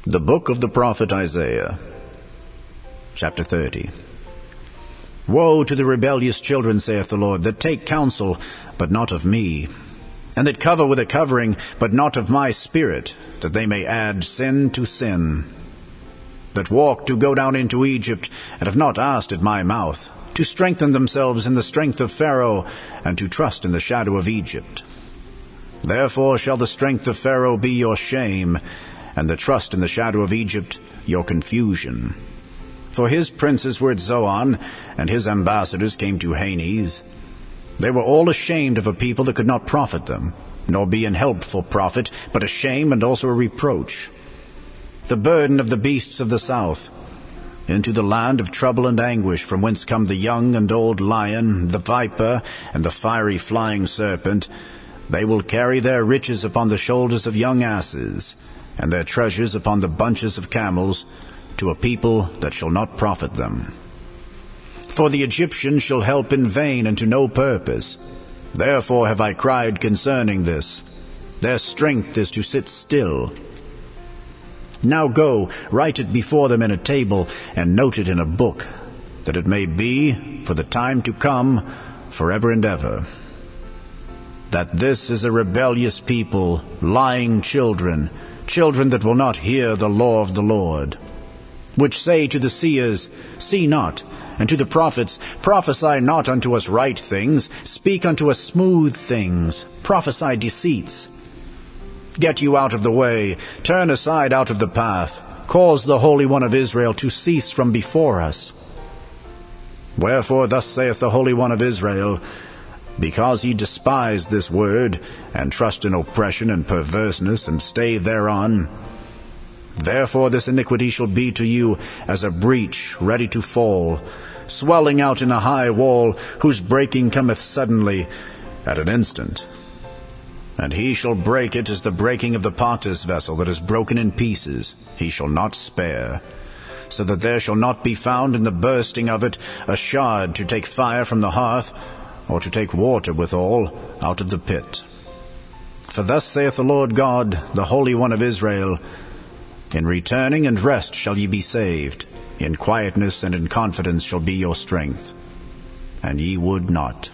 The book of the prophet Isaiah, chapter 30. Woe to the rebellious children, saith the Lord, that take counsel, but not of me, and that cover with a covering, but not of my spirit, that they may add sin to sin. That walk to go down into Egypt, and have not asked at my mouth, to strengthen themselves in the strength of Pharaoh, and to trust in the shadow of Egypt. Therefore shall the strength of Pharaoh be your shame, and the trust in the shadow of Egypt your confusion. For his princes were at Zoan, and his ambassadors came to Hanes. They were all ashamed of a people that could not profit them, nor be an help for profit, but a shame and also a reproach. The burden of the beasts of the south, into the land of trouble and anguish, from whence come the young and old lion, the viper, and the fiery flying serpent. They will carry their riches upon the shoulders of young asses, and their treasures upon the bunches of camels, to a people that shall not profit them. For the Egyptians shall help in vain and to no purpose. Therefore have I cried concerning this. Their strength is to sit still. Now go, write it before them in a table, and note it in a book, that it may be for the time to come, forever and ever. That this is a rebellious people, lying children, children that will not hear the law of the Lord, which say to the seers, See not, and to the prophets, Prophesy not unto us right things, speak unto us smooth things, prophesy deceits. Get you out of the way, turn aside out of the path, cause the Holy One of Israel to cease from before us. Wherefore thus saith the Holy One of Israel, because ye despise this word, and trust in oppression and perverseness, and stay thereon, therefore this iniquity shall be to you as a breach ready to fall, swelling out in a high wall, whose breaking cometh suddenly, at an instant. And he shall break it as the breaking of the potter's vessel that is broken in pieces, he shall not spare, so that there shall not be found in the bursting of it a shard to take fire from the hearth, or to take water withal out of the pit. For thus saith the Lord God, the Holy One of Israel, In returning and rest shall ye be saved, in quietness and in confidence shall be your strength. And ye would not.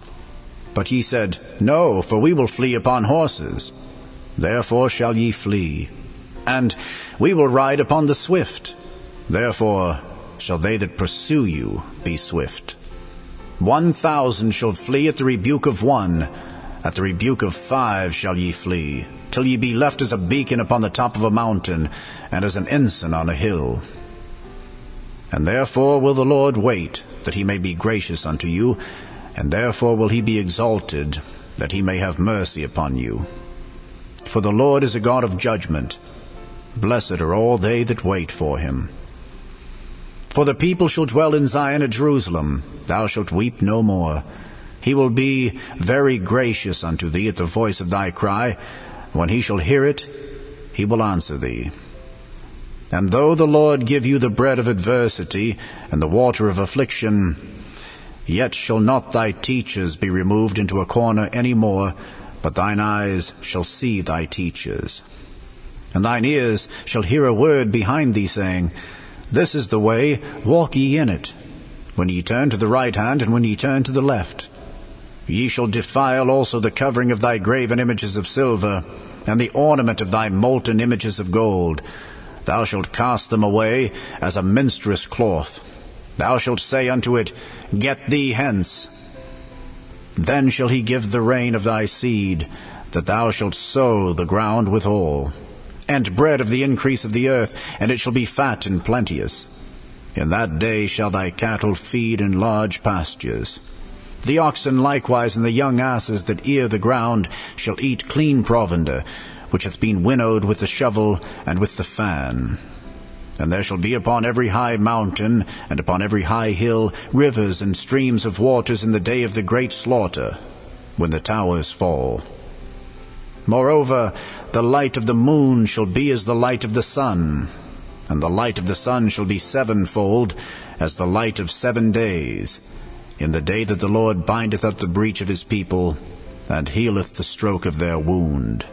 But ye said, No, for we will flee upon horses. Therefore shall ye flee. And we will ride upon the swift. Therefore shall they that pursue you be swift. 1,000 shall flee at the rebuke of one, at the rebuke of 5 shall ye flee, till ye be left as a beacon upon the top of a mountain, and as an ensign on a hill. And therefore will the Lord wait, that he may be gracious unto you, and therefore will he be exalted, that he may have mercy upon you. For the Lord is a God of judgment. Blessed are all they that wait for him. For the people shall dwell in Zion at Jerusalem, thou shalt weep no more. He will be very gracious unto thee at the voice of thy cry. When he shall hear it, he will answer thee. And though the Lord give you the bread of adversity, and the water of affliction, yet shall not thy teachers be removed into a corner any more, but thine eyes shall see thy teachers. And thine ears shall hear a word behind thee, saying, This is the way, walk ye in it. When ye turn to the right hand, and when ye turn to the left. Ye shall defile also the covering of thy graven images of silver, and the ornament of thy molten images of gold. Thou shalt cast them away as a minstrous cloth. Thou shalt say unto it, Get thee hence. Then shall he give the rain of thy seed, that thou shalt sow the ground withal, and bread of the increase of the earth, and it shall be fat and plenteous. In that day shall thy cattle feed in large pastures. The oxen likewise and the young asses that ear the ground shall eat clean provender, which hath been winnowed with the shovel and with the fan. And there shall be upon every high mountain and upon every high hill rivers and streams of waters in the day of the great slaughter, when the towers fall. Moreover, the light of the moon shall be as the light of the sun, and the light of the sun shall be sevenfold, as the light of 7 days, in the day that the Lord bindeth up the breach of his people, and healeth the stroke of their wound.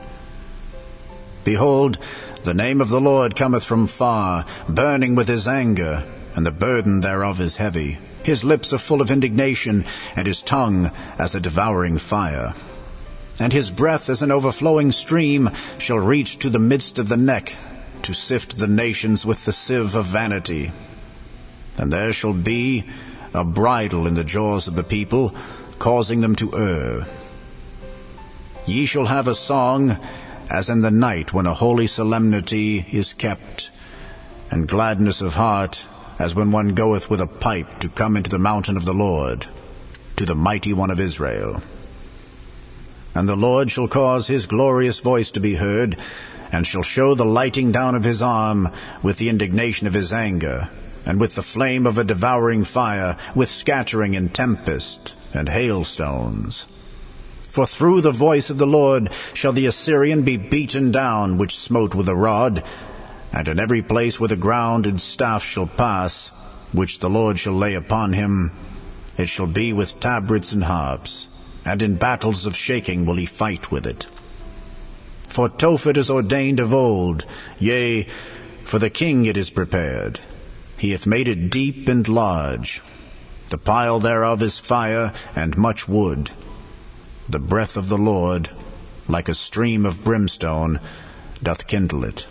Behold, The name of the Lord cometh from far, burning with his anger, and the burden thereof is heavy. His lips are full of indignation, and his tongue as a devouring fire. And his breath as an overflowing stream shall reach to the midst of the neck, to sift the nations with the sieve of vanity. And there shall be a bridle in the jaws of the people, causing them to err. Ye shall have a song as in the night when a holy solemnity is kept, and gladness of heart as when one goeth with a pipe to come into the mountain of the Lord, to the mighty one of Israel. And the Lord shall cause his glorious voice to be heard, and shall show the lighting down of his arm with the indignation of his anger, and with the flame of a devouring fire, with scattering and tempest and hailstones. For through the voice of the Lord shall the Assyrian be beaten down, which smote with a rod, and in every place where the ground and staff shall pass, which the Lord shall lay upon him, it shall be with tabrets and harps, and in battles of shaking will he fight with it. For Tophet is ordained of old, yea, for the king it is prepared. He hath made it deep and large. The pile thereof is fire and much wood. The breath of the Lord, like a stream of brimstone, doth kindle it.